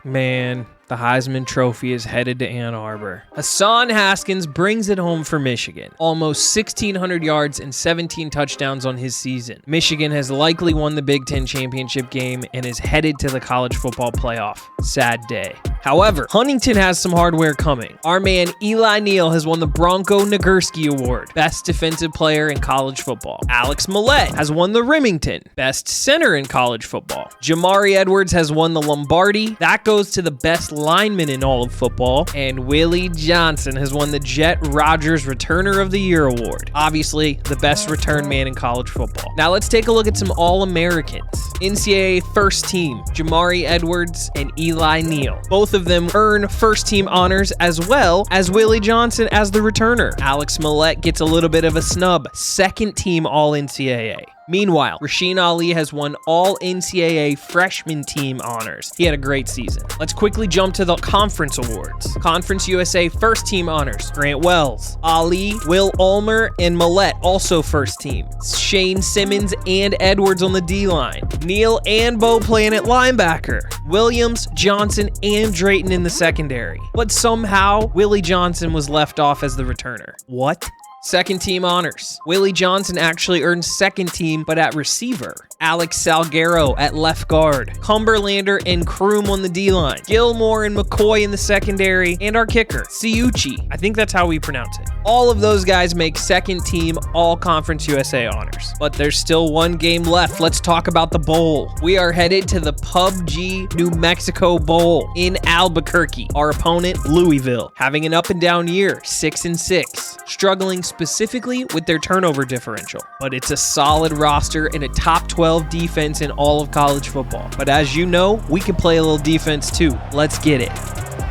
Man, the Heisman Trophy is headed to Ann Arbor. Hassan Haskins brings it home for Michigan. Almost 1,600 yards and 17 touchdowns on his season. Michigan has likely won the Big Ten championship game and is headed to the college football playoff. Sad day. However, Huntington has some hardware coming. Our man Eli Neal has won the Bronco Nagurski Award, Best Defensive Player in college football. Alex Millett has won the Remington, Best Center in college football. Jamari Edwards has won the Lombardi. That goes to the best lineman in all of football. And Willie Johnson has won the Jet Rogers Returner of the Year Award. Obviously, the best return man in college football. Now let's take a look at some All-Americans. NCAA first team, Jamari Edwards and Eli Neal. Both of them earn first team honors as well as Willie Johnson as the returner. Alex Millett gets a little bit of a snub, second team All-NCAA. Meanwhile, Rasheen Ali has won all NCAA freshman team honors. He had a great season. Let's quickly jump to the conference awards. Conference USA first team honors, Grant Wells, Ali, Will Ulmer, and Millett also first team. Shane Simmons and Edwards on the D-line. Neal and Bo playing at linebacker. Williams, Johnson, and Drayton in the secondary. But somehow, Willie Johnson was left off as the returner. What? Second team honors. Willie Johnson actually earned second team, but at receiver. Alex Salguero at left guard. Cumberlander and Kroom on the D-line. Gilmore and McCoy in the secondary. And our kicker, Ciucci. I think that's how we pronounce it. All of those guys make second team All-Conference USA honors. But there's still one game left. Let's talk about the bowl. We are headed to the PUBG New Mexico Bowl in Albuquerque. Our opponent, Louisville, having an up and down year, 6-6. Struggling specifically with their turnover differential. But it's a solid roster and a top 12 defense in all of college football. But as you know, we can play a little defense too. Let's get it.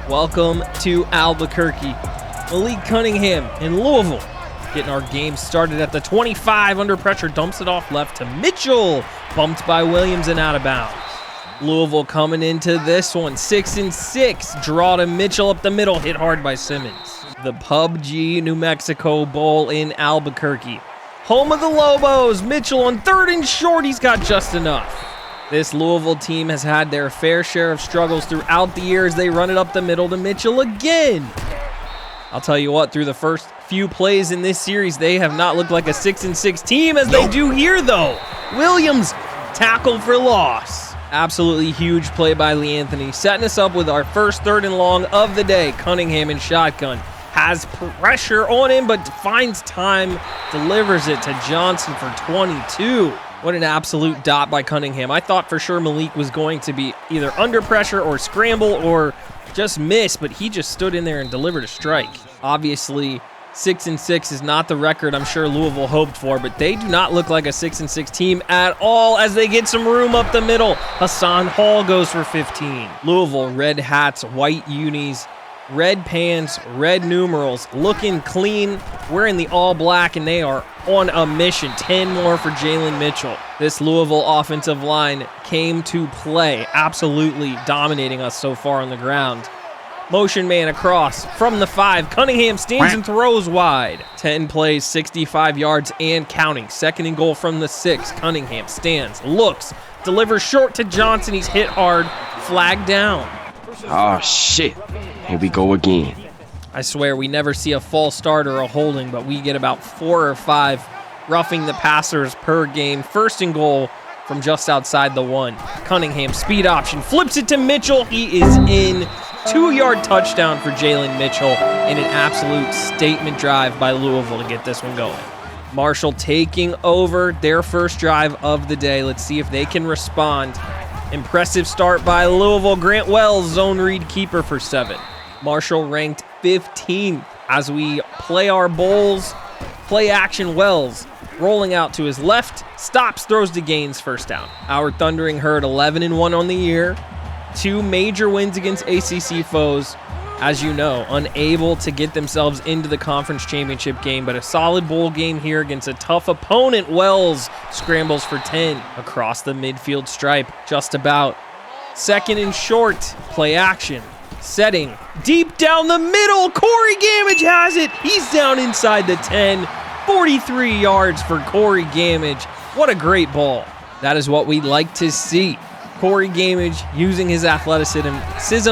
Welcome to Albuquerque. Malik Cunningham in Louisville. Getting our game started at the 25 under pressure. Dumps it off left to Mitchell. Bumped by Williams and out of bounds. Louisville coming into this one. 6-6. Draw to Mitchell up the middle. Hit hard by Simmons. The PUBG New Mexico Bowl in Albuquerque. Home of the Lobos. Mitchell on third and short. He's got just enough. This Louisville team has had their fair share of struggles throughout the year as they run it up the middle to Mitchell again. I'll tell you what, through the first few plays in this series, they have not looked like a 6-6 team as they do here, though. Williams, tackle for loss. Absolutely huge play by Lee Anthony, setting us up with our first third and long of the day. Cunningham in shotgun. Has pressure on him, but finds time, delivers it to Johnson for 22. What an absolute dot by Cunningham. I thought for sure Malik was going to be either under pressure or scramble or just miss, but he just stood in there and delivered a strike. Obviously, 6-6 is not the record I'm sure Louisville hoped for, but they do not look like a 6-6 team at all as they get some room up the middle. Hassan Hall goes for 15. Louisville, red hats, white unis, red pants, red numerals, looking clean. We're in the all black, and they are on a mission. 10 more for Jalen Mitchell. This Louisville offensive line came to play, absolutely dominating us so far on the ground. Motion man across from the 5. Cunningham stands and throws wide. 10 plays, 65 yards and counting. Second and goal from the 6. Cunningham stands, looks, delivers short to Johnson. He's hit hard, flag down. Oh, shit. Here we go again. I swear we never see a false start or a holding, but we get about 4 or 5 roughing the passers per game. First and goal from just outside the 1. Cunningham, speed option, flips it to Mitchell. He is in. 2-yard touchdown for Jalen Mitchell and an absolute statement drive by Louisville to get this one going. Marshall taking over their first drive of the day. Let's see if they can respond. Impressive start by Louisville. Grant Wells, zone read keeper for 7. Marshall ranked 15th as we play our bowls. Play action Wells. Rolling out to his left. Stops, throws to Gaines, first down. Our Thundering Herd 11-1 on the year. 2 major wins against ACC foes. As you know, unable to get themselves into the conference championship game, but a solid bowl game here against a tough opponent. Wells scrambles for 10 across the midfield stripe, just about. Second and short, play action. Setting, deep down the middle, Corey Gamage has it. He's down inside the 10. 43 yards for Corey Gamage. What a great ball. That is what we'd like to see. Corey Gamage using his athleticism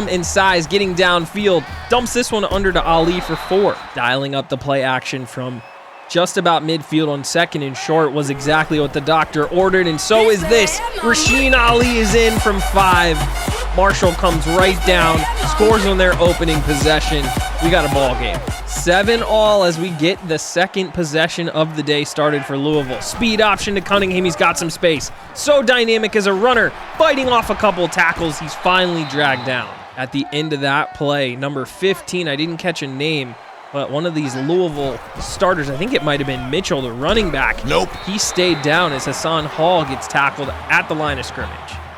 and size, getting downfield, dumps this one under to Ali for 4. Dialing up the play action from just about midfield on 2nd and short was exactly what the doctor ordered, and so is this. Rasheen Ali is in from 5. Marshall comes right down, scores on their opening possession. We got a ball game. 7-all as we get the 2nd possession of the day started for Louisville. Speed option to Cunningham. He's got some space. So dynamic as a runner, fighting off a couple tackles. He's finally dragged down. At the end of that play, number 15, I didn't catch a name, but one of these Louisville starters, I think it might have been Mitchell, the running back. Nope. He stayed down as Hassan Hall gets tackled at the line of scrimmage.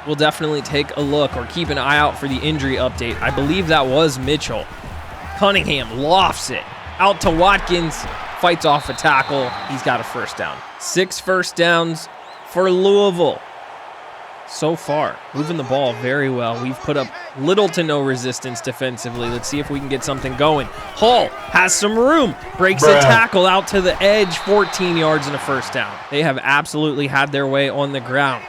We'll definitely take a look or keep an eye out for the injury update. I believe that was Mitchell. Cunningham lofts it out to Watkins, fights off a tackle. He's got a first down. 6 first downs for Louisville so far, moving the ball very well. We've put up little to no resistance defensively. Let's see if we can get something going. Hall has some room, breaks a tackle out to the edge, 14 yards and a first down. They have absolutely had their way on the ground.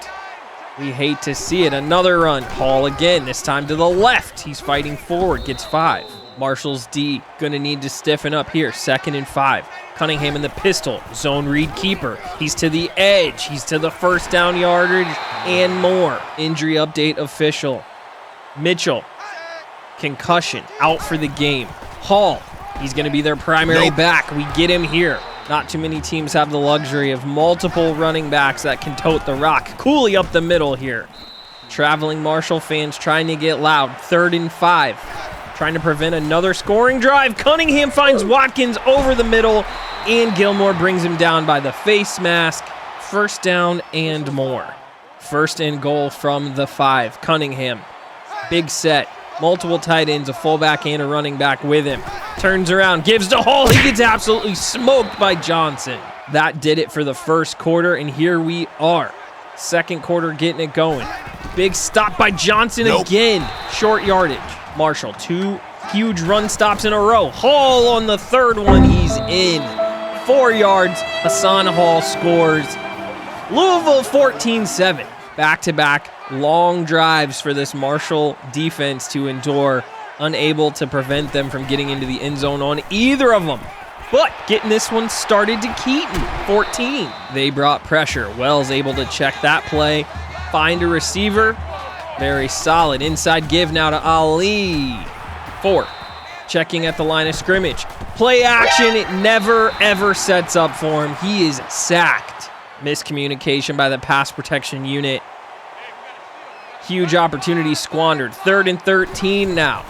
We hate to see it. Another run. Hall again, this time to the left. He's fighting forward, gets 5. Marshall's D gonna need to stiffen up here. 2nd and 5. Cunningham in the pistol. Zone read keeper. He's to the edge. He's to the first down yardage and more. Injury update official. Mitchell, concussion, out for the game. Hall, he's gonna be their primary back. We get him here. Not too many teams have the luxury of multiple running backs that can tote the rock. Cooley up the middle here. Traveling Marshall fans trying to get loud. 3rd and 5. Trying to prevent another scoring drive. Cunningham finds Watkins over the middle, and Gilmore brings him down by the face mask. First down and more. 1st and goal from the 5. Cunningham, big set. Multiple tight ends, a fullback and a running back with him. Turns around, gives to Hall. He gets absolutely smoked by Johnson. That did it for the 1st quarter, and here we are. 2nd quarter getting it going. Big stop by Johnson again. Short yardage. Marshall, 2 huge run stops in a row. Hall on the 3rd one, he's in. 4 yards, Hassan Hall scores. Louisville 14-7. Back-to-back long drives for this Marshall defense to endure, unable to prevent them from getting into the end zone on either of them. But getting this one started to Keaton, 14. They brought pressure. Wells able to check that play, find a receiver. Very solid. Inside give now to Ali. 4. Checking at the line of scrimmage. Play action. It never, ever sets up for him. He is sacked. Miscommunication by the pass protection unit. Huge opportunity squandered. 3rd and 13 now.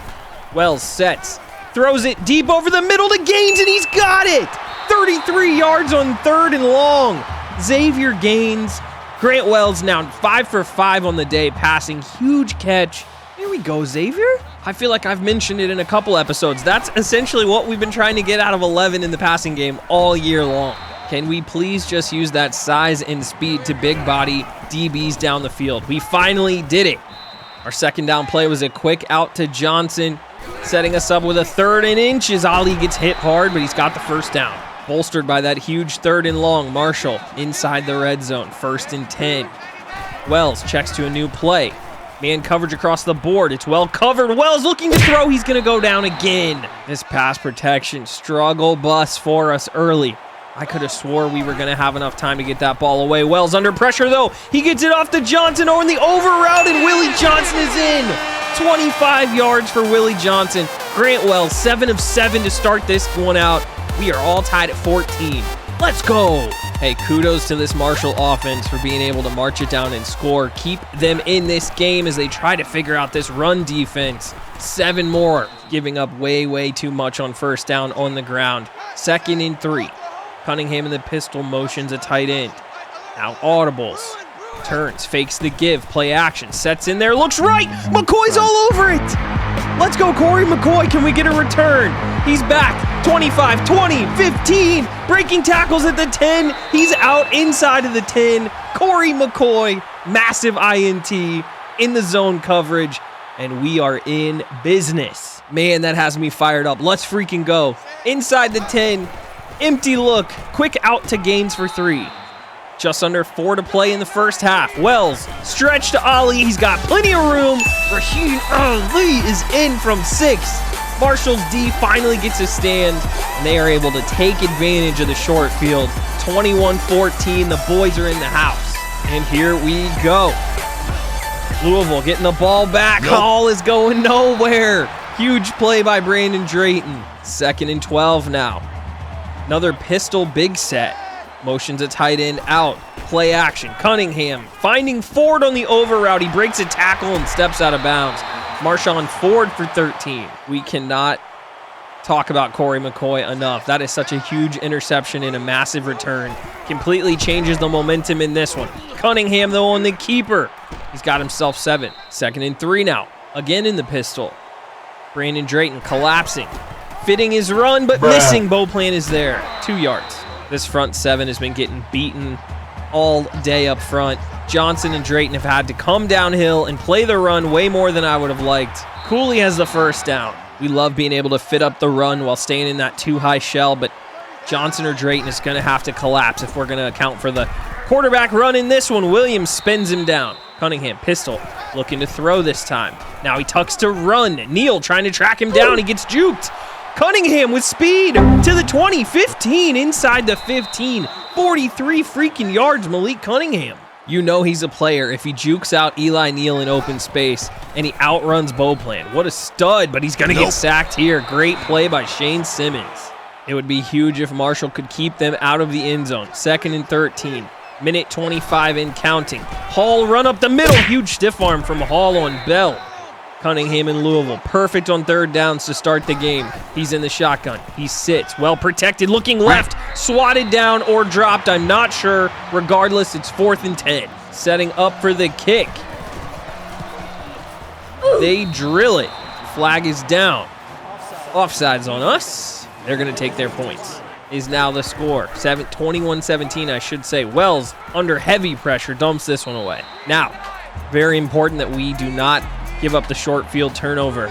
Wells sets. Throws it deep over the middle to Gaines, and he's got it! 33 yards on 3rd and long. Xavier Gaines. Grant Wells now 5 for 5 on the day, passing. Huge catch. Here we go, Xavier. I feel like I've mentioned it in a couple episodes. That's essentially what we've been trying to get out of 11 in the passing game all year long. Can we please just use that size and speed to big body DBs down the field? We finally did it. Our 2nd down play was a quick out to Johnson, setting us up with a 3rd and inch as Ali gets hit hard, but he's got the first down. Bolstered by that huge 3rd and long. Marshall inside the red zone, 1st and 10. Wells checks to a new play. Man coverage across the board. It's well covered. Wells looking to throw. He's going to go down again. This pass protection struggle bus for us early. I could have swore we were going to have enough time to get that ball away. Wells under pressure, though. He gets it off to Johnson on the over route, and Willie Johnson is in. 25 yards for Willie Johnson. Grant Wells, 7 of 7 to start this one out. We are all tied at 14. Let's go. Hey, kudos to this Marshall offense for being able to march it down and score. Keep them in this game as they try to figure out this run defense. 7 more, giving up way, way too much on first down on the ground. 2nd and 3. Cunningham in the pistol motions a tight end. Now audibles. Turns, fakes the give, play action, sets in there, looks right. McCoy's all over it. Let's go, Corey McCoy. Can we get a return? He's back. 25, 20, 15. Breaking tackles at the 10. He's out inside of the 10. Corey McCoy, massive INT in the zone coverage, and we are in business. Man, that has me fired up. Let's freaking go. Inside the 10. Empty look, quick out to Gaines for 3. Just under 4 to play in the first half. Wells, stretch to Ali. He's got plenty of room. Rashid Ali is in from 6. Marshall's D finally gets a stand, and they are able to take advantage of the short field. 21-14, the boys are in the house. And here we go. Louisville getting the ball back. Hall is going nowhere. Huge play by Brandon Drayton. 2nd and 12 now. Another pistol big set. Motions a tight end out. Play action. Cunningham finding Ford on the over route. He breaks a tackle and steps out of bounds. Marshawn Ford for 13. We cannot talk about Corey McCoy enough. That is such a huge interception and a massive return. Completely changes the momentum in this one. Cunningham, though, on the keeper. He's got himself 7. 2nd and 3 now. Again in the pistol. Brandon Drayton collapsing. Fitting his run, but missing. Beauplan is there. 2 yards. This front 7 has been getting beaten all day up front. Johnson and Drayton have had to come downhill and play the run way more than I would have liked. Cooley has the first down. We love being able to fit up the run while staying in that too high shell, but Johnson or Drayton is going to have to collapse if we're going to account for the quarterback run in this one. Williams spins him down. Cunningham, pistol, looking to throw this time. Now he tucks to run. Neal trying to track him down. He gets juked. Cunningham with speed to the 20, 15, inside the 15, 43 freaking yards, Malik Cunningham. You know he's a player if he jukes out Eli Neal in open space and he outruns Beauplan. What a stud, but he's going to get sacked here. Great play by Shane Simmons. It would be huge if Marshall could keep them out of the end zone. 2nd and 13, minute 25 and counting. Hall run up the middle. Huge stiff arm from Hall on Bell. Cunningham in Louisville, perfect on 3rd downs to start the game. He's in the shotgun. He sits, well protected, looking left, swatted down or dropped, I'm not sure. Regardless, it's 4th and 10. Setting up for the kick. They drill it. Flag is down. Offsides on us. They're going to take their points. Is now the score. 21-17, I should say. Wells, under heavy pressure, dumps this one away. Now, very important that we do not give up the short field turnover.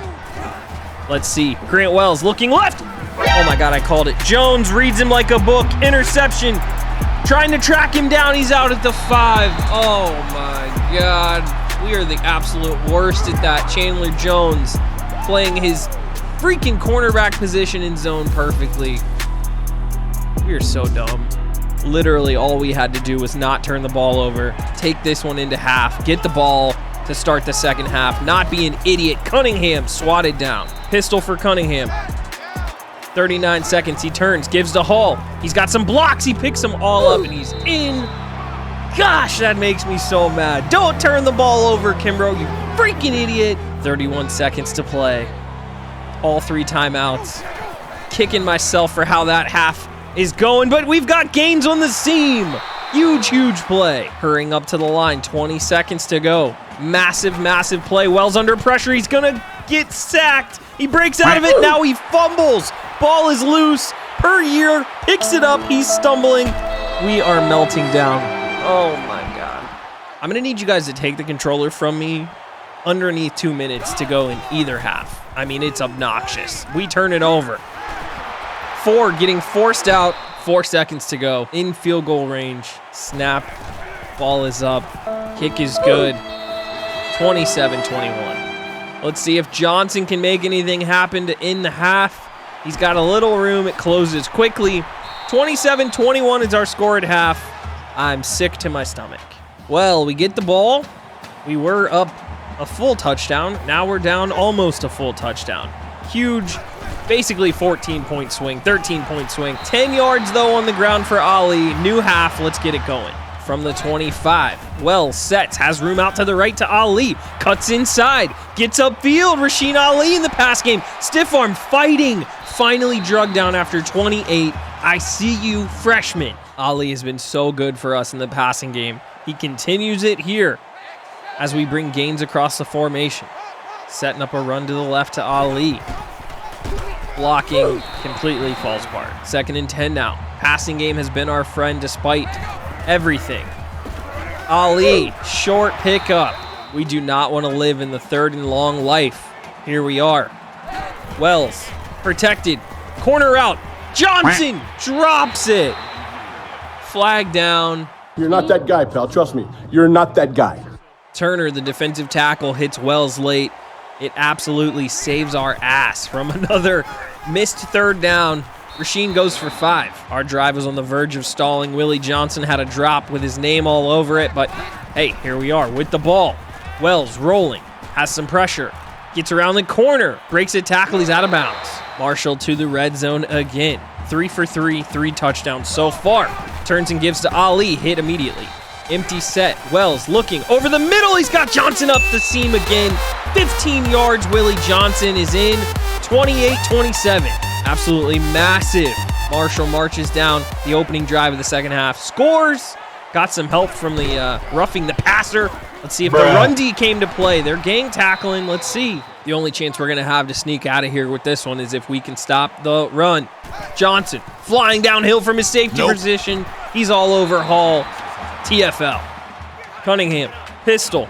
Let's see. Grant Wells looking left. Oh my God, I called it. Jones reads him like a book. Interception. Trying to track him down. He's out at the 5. Oh my God. We are the absolute worst at that. Chandler Jones playing his freaking cornerback position in zone perfectly. We are so dumb. Literally all we had to do was not turn the ball over, take this one into half, get the ball to start the second half, not be an idiot. Cunningham swatted down. Pistol for Cunningham. 39 seconds, he turns, gives to Hall. He's got some blocks, he picks them all up, and he's in. Gosh, that makes me so mad. Don't turn the ball over, Kimbrough, you freaking idiot. 31 seconds to play. All 3 timeouts. Kicking myself for how that half is going, but we've got gains on the seam. Huge play. Hurrying up to the line, 20 seconds to go. Massive play. Wells under pressure. He's gonna get sacked. He breaks out of it. Now he fumbles. Ball is loose. Year picks it up. He's stumbling. We are melting down. Oh my God. I'm gonna need you guys to take the controller from me underneath 2 minutes to go in either half. I mean, it's obnoxious. We turn it over. Ford getting forced out. 4 seconds to go. In field goal range. Snap. Ball is up. Kick is good. 27-21. Let's see if Johnson can make anything happen to end the half. He's got a little room. It closes quickly. 27-21 is our score at half. I'm sick to my stomach. Well, we get the ball. We were up a full touchdown. Now we're down almost a full touchdown. Huge, basically 14-point swing, 13-point swing. 10 yards, though, on the ground for Ali. New half. Let's get it going. From the 25, Wells sets, has room out to the right to Ali, cuts inside, gets upfield. Rasheen Ali in the pass game. Stiff arm fighting, finally drugged down after 28. I see you, freshman. Ali has been so good for us in the passing game. He continues it here as we bring gains across the formation. Setting up a run to the left to Ali. Blocking completely falls apart. 2nd and 10 now. Passing game has been our friend despite everything. Ali, short pickup. We do not want to live in the 3rd and long life. Here we are. Wells, protected. Corner out. Johnson drops it. Flag down. You're not that guy, pal. Trust me. You're not that guy. Turner, the defensive tackle, hits Wells late. It absolutely saves our ass from another missed third down. Rasheen goes for 5. Our drive was on the verge of stalling. Willie Johnson had a drop with his name all over it, but hey, here we are with the ball. Wells rolling, has some pressure, gets around the corner, breaks a tackle, he's out of bounds. Marshall to the red zone again. 3 for 3, 3 touchdowns so far. Turns and gives to Ali, hit immediately. Empty set, Wells looking over the middle, he's got Johnson up the seam again. 15 yards, Willie Johnson is in, 28-27. Absolutely massive. Marshall marches down the opening drive of the second half, scores, got some help from the roughing the passer. Let's see if the run D came to play. They're gang tackling, let's see. The only chance we're gonna have to sneak out of here with this one is if we can stop the run. Johnson flying downhill from his safety position. He's all over Hall. TFL. Cunningham, pistol,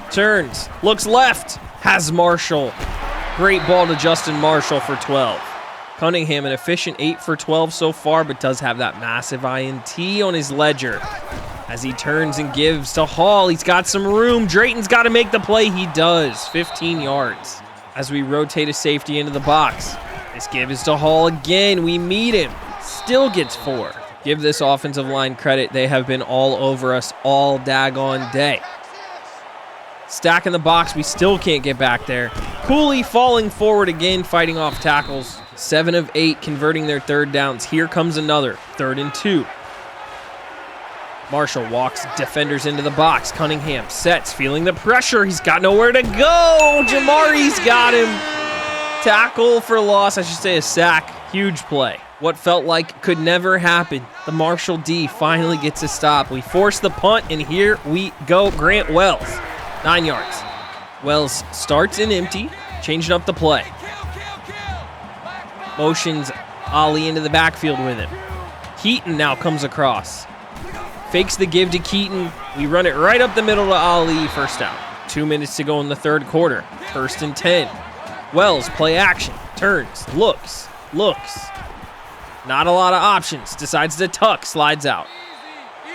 turns, looks left, has Marshall. Great ball to Justin Marshall for 12. Cunningham, an efficient 8 for 12 so far, but does have that massive INT on his ledger. As he turns and gives to Hall, he's got some room. Drayton's got to make the play. He does. 15 yards. As we rotate a safety into the box. This give is to Hall again. We meet him. Still gets 4. Give this offensive line credit. They have been all over us all daggone day. Stack in the box. We still can't get back there. Cooley falling forward again, fighting off tackles. 7 of 8 converting their third downs. Here comes another. 3rd and 2. Marshall walks defenders into the box. Cunningham sets, feeling the pressure. He's got nowhere to go. Jamari's got him. Tackle for loss. I should say a sack. Huge play. What felt like could never happen. The Marshall D finally gets a stop. We force the punt, and here we go. Grant Wells, 9 yards. Wells starts in empty, changing up the play. Motions Ali into the backfield with him. Keaton now comes across. Fakes the give to Keaton. We run it right up the middle to Ali. First down. 2 minutes to go in the third quarter. 1st and 10. Wells, play action. Turns, looks. Not a lot of options. Decides to tuck, slides out.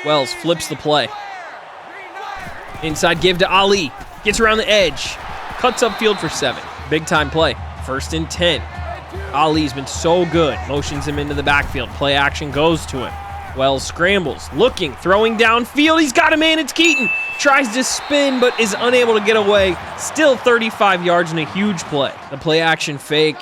Wells flips the play. Inside give to Ali. Gets around the edge. Cuts upfield for 7. Big time play. 1st and 10. Ali's been so good. Motions him into the backfield. Play action goes to him. Wells scrambles, looking, throwing downfield. He's got a man. It's Keaton. Tries to spin, but is unable to get away. Still 35 yards and a huge play. The play action fake.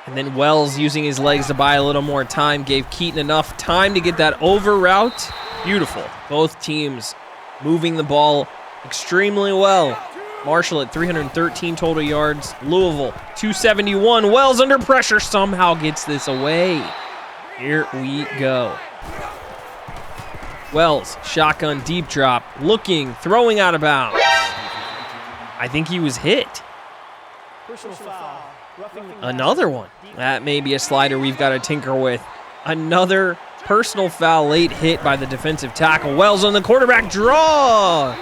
And then Wells, using his legs to buy a little more time, gave Keaton enough time to get that over route. Beautiful. Both teams moving the ball extremely well. Marshall at 313 total yards. Louisville, 271. Wells under pressure somehow gets this away. Here we go. Wells, shotgun deep drop, looking, throwing out of bounds. I think he was hit. Another one. That may be a slider we've got to tinker with. Another personal foul, late hit by the defensive tackle. Wells on the quarterback draw.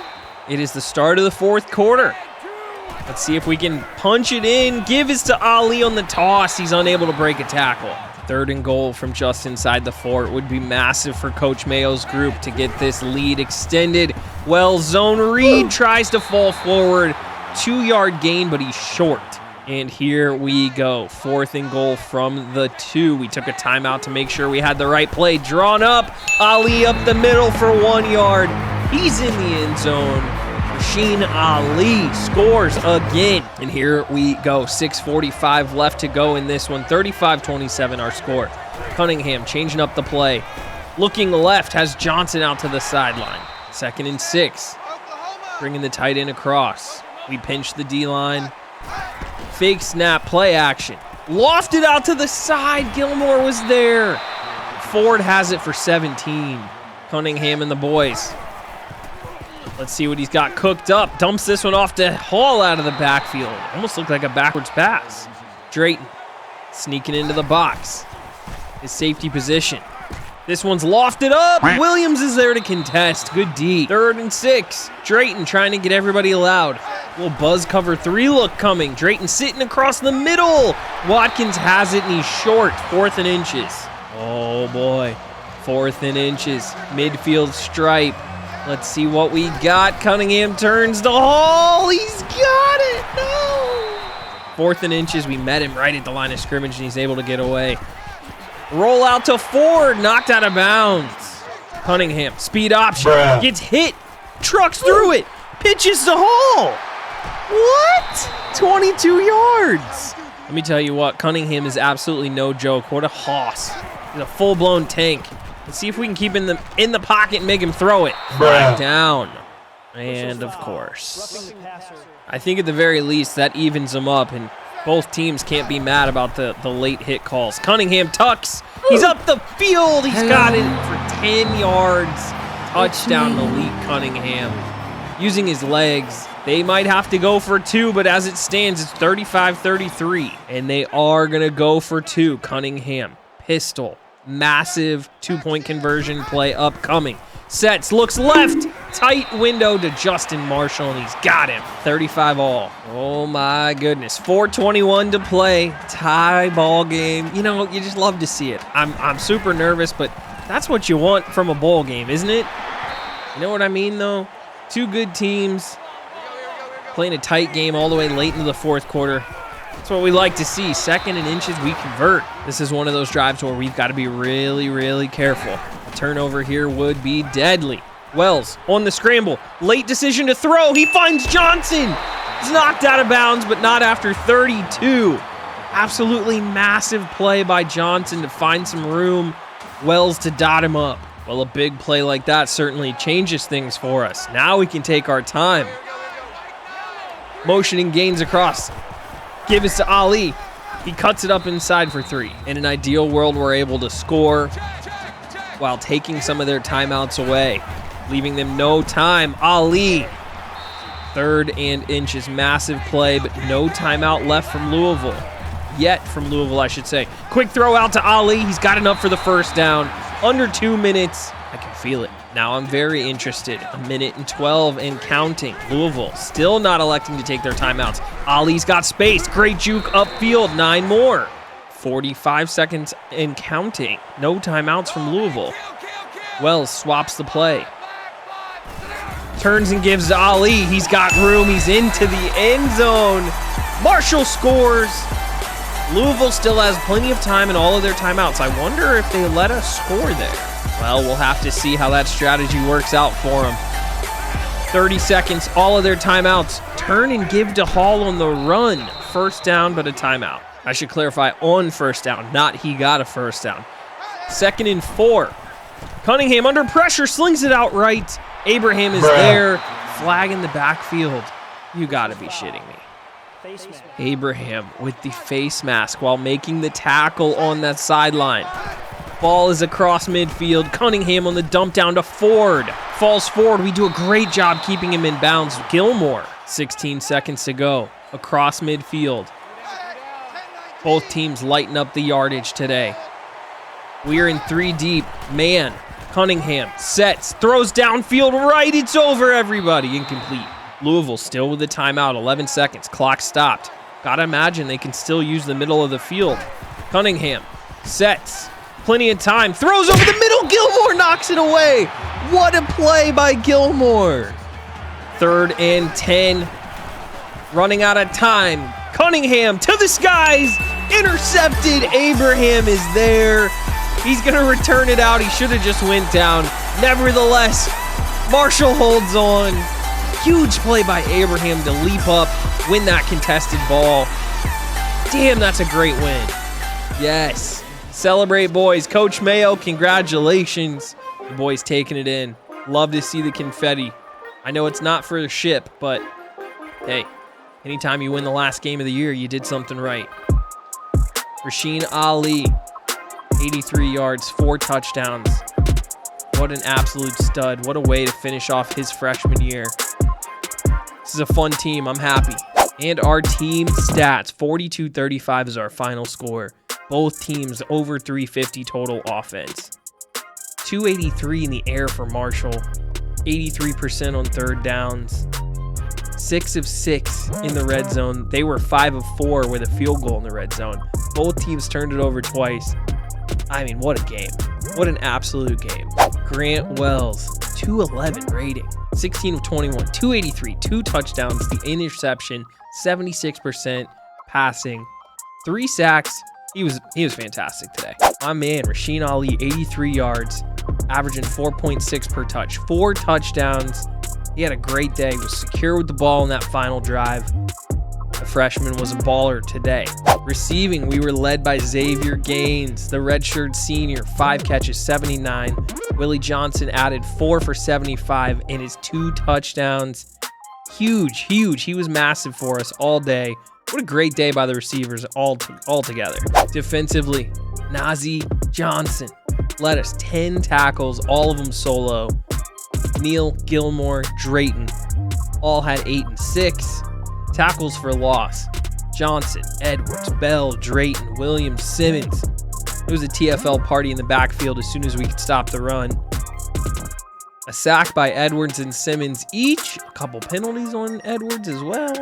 It is the start of the fourth quarter. Let's see if we can punch it in. Give is to Ali on the toss. He's unable to break a tackle. 3rd and goal from just inside the 4. It would be massive for Coach Mayo's group to get this lead extended. Wells zone read, tries to fall forward. 2-yard gain, but he's short. And here we go. 4th and goal from the 2. We took a timeout to make sure we had the right play drawn up. Ali up the middle for 1 yard. He's in the end zone. Rasheen Ali scores again. And here we go. 6:45 left to go in this one. 35-27 our score. Cunningham changing up the play. Looking left, has Johnson out to the sideline. 2nd and 6. Bringing the tight end across. We pinch the D-line. Fake snap, play action. Lofted out to the side. Gilmore was there. Ford has it for 17. Cunningham and the boys. Let's see what he's got cooked up. Dumps this one off to Hall out of the backfield. Almost looked like a backwards pass. Drayton sneaking into the box. His safety position. This one's lofted up. Williams is there to contest. Good D. 3rd and 6. Drayton trying to get everybody allowed. Little buzz cover 3 look coming. Drayton sitting across the middle. Watkins has it and he's short. 4th and inches. Oh boy. 4th and inches. Midfield stripe. Let's see what we got. Cunningham turns to Hall. He's got it. No. 4th and inches. We met him right at the line of scrimmage, and he's able to get away. Roll out to Ford. Knocked out of bounds. Cunningham, speed option. Gets hit. Trucks through it. Pitches to Hall. What? 22 yards. Let me tell you what, Cunningham is absolutely no joke. What a hoss. He's a full-blown tank. Let's see if we can keep him in the pocket and make him throw it. Flag down. And, of course, I think at the very least that evens them up, and both teams can't be mad about the late hit calls. Cunningham tucks. He's up the field. He's got it for 10 yards. Touchdown, Malik Cunningham. Using his legs. They might have to go for 2, but as it stands, it's 35-33. And they are going to go for 2. Cunningham, pistol, massive 2-point conversion play upcoming. Sets, looks left, tight window to Justin Marshall, and he's got him. 35 all. Oh my goodness. 4:21 to play. Tie ball game. You know, you just love to see it. I'm super nervous, but that's what you want from a bowl game, isn't it? You know what I mean, though? 2 good teams playing a tight game all the way late into the 4th quarter. That's what we like to see. 2nd and inches, we convert. This is one of those drives where we've got to be really, really careful. A turnover here would be deadly. Wells on the scramble. Late decision to throw. He finds Johnson. He's knocked out of bounds, but not after 32. Absolutely massive play by Johnson to find some room. Wells to dot him up. Well, a big play like that certainly changes things for us. Now we can take our time. Motioning gains across. Give it to Ali. He cuts it up inside for 3. In an ideal world, we're able to score while taking some of their timeouts away, leaving them no time. Ali. 3rd and inches. Massive play, but no timeout left from Louisville. Yet from Louisville, I should say. Quick throw out to Ali. He's got enough for the first down. Under 2 minutes. I can feel it. Now I'm very interested. 1:12 and counting. Louisville still not electing to take their timeouts. Ali's got space. Great juke upfield. 9 more. 45 seconds and counting. No timeouts from Louisville. Wells swaps the play. Turns and gives to Ali. He's got room. He's into the end zone. Marshall scores. Louisville still has plenty of time in all of their timeouts. I wonder if they let us score there. Well, we'll have to see how that strategy works out for them. 30 seconds, all of their timeouts. Turn and give to Hall on the run. First down, but a timeout. I should clarify, on first down, not he got a first down. 2nd and 4. Cunningham under pressure, slings it out right. Abraham is there. Flag in the backfield. You gotta be shitting me. Abraham with the face mask while making the tackle on that sideline. Ball is across midfield. Cunningham on the dump down to Ford. Falls forward. We do a great job keeping him in bounds. Gilmore, 16 seconds to go. Across midfield. Both teams lighten up the yardage today. We're in 3 deep. Man, Cunningham sets, throws downfield right. It's over, everybody. Incomplete. Louisville still with the timeout. 11 seconds. Clock stopped. Gotta imagine they can still use the middle of the field. Cunningham sets. Plenty of time. Throws over the middle. Gilmore knocks it away. What a play by Gilmore. 3rd and 10. Running out of time. Cunningham to the skies. Intercepted. Abraham is there. He's going to return it out. He should have just went down. Nevertheless, Marshall holds on. Huge play by Abraham to leap up, win that contested ball. Damn, that's a great win. Yes. Celebrate, boys. Coach Mayo, congratulations. The boys taking it in. Love to see the confetti. I know it's not for the ship, but hey, anytime you win the last game of the year, you did something right. Rasheen Ali, 83 yards, 4 touchdowns. What an absolute stud. What a way to finish off his freshman year. This is a fun team. I'm happy. And our team stats, 42-35 is our final score. Both teams over 350 total offense. 283 in the air for Marshall. 83% on 3rd downs. 6 of 6 in the red zone. They were 5 of 4 with a field goal in the red zone. Both teams turned it over twice. I mean, what a game. What an absolute game. Grant Wells, 211 rating, 16 of 21, 283, 2 touchdowns, the interception, 76% passing, 3 sacks. He was fantastic today. My man, Rasheen Ali, 83 yards, averaging 4.6 per touch, 4 touchdowns. He had a great day, was secure with the ball in that final drive. The freshman was a baller today. Receiving, we were led by Xavier Gaines, the redshirt senior, 5 catches, 79. Willie Johnson added 4 for 75 in his 2 touchdowns. Huge. He was massive for us all day. What a great day by the receivers all together. Defensively, Nazeeh Johnson led us 10 tackles, all of them solo. Neal, Gilmore, Drayton all had 8 and 6. Tackles for loss, Johnson, Edwards, Bell, Drayton, Williams, Simmons. It was a TFL party in the backfield as soon as we could stop the run. A sack by Edwards and Simmons each. A couple penalties on Edwards as well.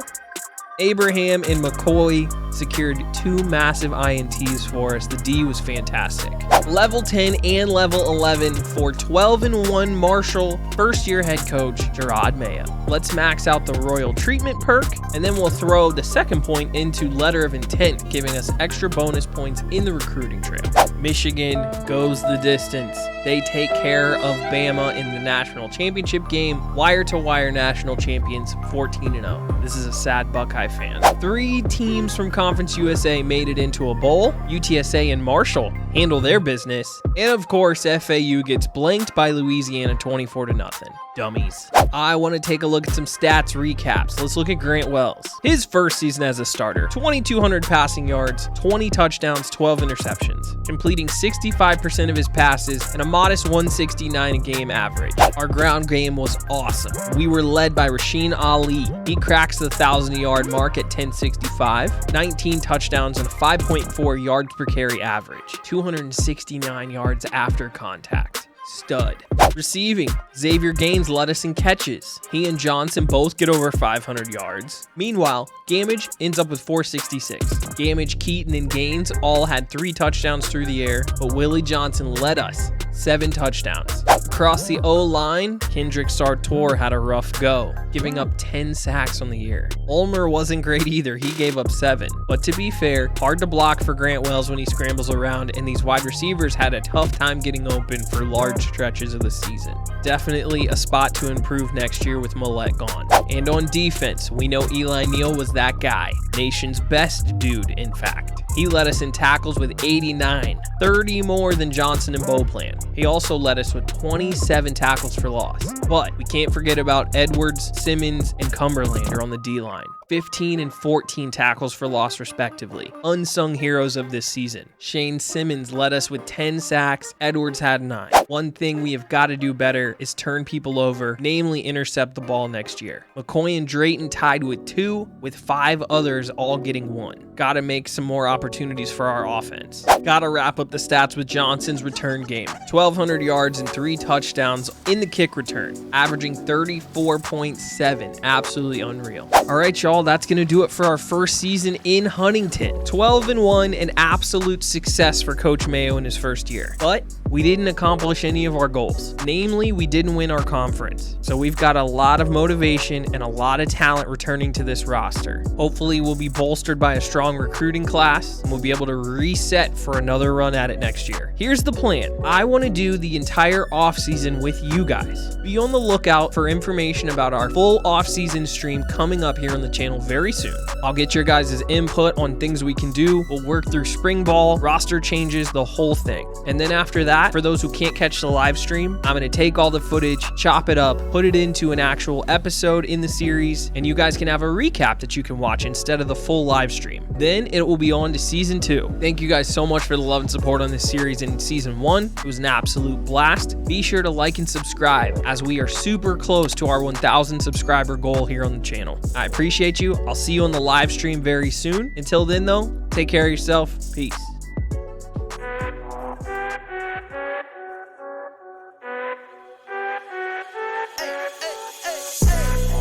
Abraham and McCoy secured 2 massive INTs for us. The D was fantastic. Level 10 and level 11 for 12-1 Marshall first-year head coach Gerard Mayo. Let's max out the Royal Treatment perk, and then we'll throw the second point into Letter of Intent, giving us extra bonus points in the recruiting trail. Michigan goes the distance. They take care of Bama in the national championship game. Wire-to-wire national champions, 14-0. This is a sad Buckeye fan. 3 teams from Conference USA made it into a bowl. UTSA and Marshall handle their business. And of course, FAU gets blanked by Louisiana 24-0. Dummies. I want to take a look at some stats recaps. Let's look at Grant Wells. His first season as a starter, 2,200 passing yards, 20 touchdowns, 12 interceptions, completing 65% of his passes and a modest 169 a game average. Our ground game was awesome. We were led by Rasheen Ali. He cracks the 1,000-yard mark at 1065, 19 touchdowns and a 5.4 yards per carry average, 269 yards after contact. Stud. Receiving, Xavier Gaines led us in catches. He and Johnson both get over 500 yards. Meanwhile, Gamage ends up with 466. Gamage, Keaton, and Gaines all had 3 touchdowns through the air, but Willie Johnson led us 7 touchdowns. Across the O-line, Kendrick Sartor had a rough go, giving up 10 sacks on the year. Ulmer wasn't great either, he gave up 7. But to be fair, hard to block for Grant Wells when he scrambles around, and these wide receivers had a tough time getting open for large stretches of the season. Definitely a spot to improve next year with Millette gone. And on defense, we know Eli Neal was that guy. Nation's best dude, in fact. He led us in tackles with 89, 30 more than Johnson and Beauplan. He also led us with 27 tackles for loss. But we can't forget about Edwards, Simmons, and Cumberlander on the D-line. 15 and 14 tackles for loss respectively. Unsung heroes of this season. Shane Simmons led us with 10 sacks. Edwards had 9. One thing we have got to do better is turn people over, namely intercept the ball next year. McCoy and Drayton tied with 2, with 5 others all getting 1. Got to make some more opportunities for our offense. Got to wrap up the stats with Johnson's return game. 1,200 yards and 3 touchdowns in the kick return, averaging 34.7. Absolutely unreal. All right, y'all, that's going to do it for our first season in Huntington. 12-1, an absolute success for Coach Mayo in his first year. But we didn't accomplish any of our goals. Namely, we didn't win our conference. So we've got a lot of motivation and a lot of talent returning to this roster. Hopefully, we'll be bolstered by a strong recruiting class, and we'll be able to reset for another run at it next year. Here's the plan. I want to do the entire offseason with you guys. Be on the lookout for information about our full offseason stream coming up here on the channel very soon. I'll get your guys' input on things we can do. We'll work through spring ball, roster changes, the whole thing. And then after that, for those who can't catch the live stream, I'm going to take all the footage, chop it up, put it into an actual episode in the series, and you guys can have a recap that you can watch instead of the full live stream. Then it will be on to season 2. Thank you guys so much for the love and support on this series in season 1. It was an absolute blast. Be sure to like and subscribe as we are super close to our 1,000 subscriber goal here on the channel. I appreciate you. I'll see you on the live stream very soon. Until then though, take care of yourself. Peace.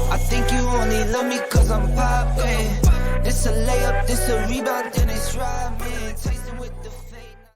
I think you only love me cause I'm poppin'. This a layup, this a rebound, then it's right, man.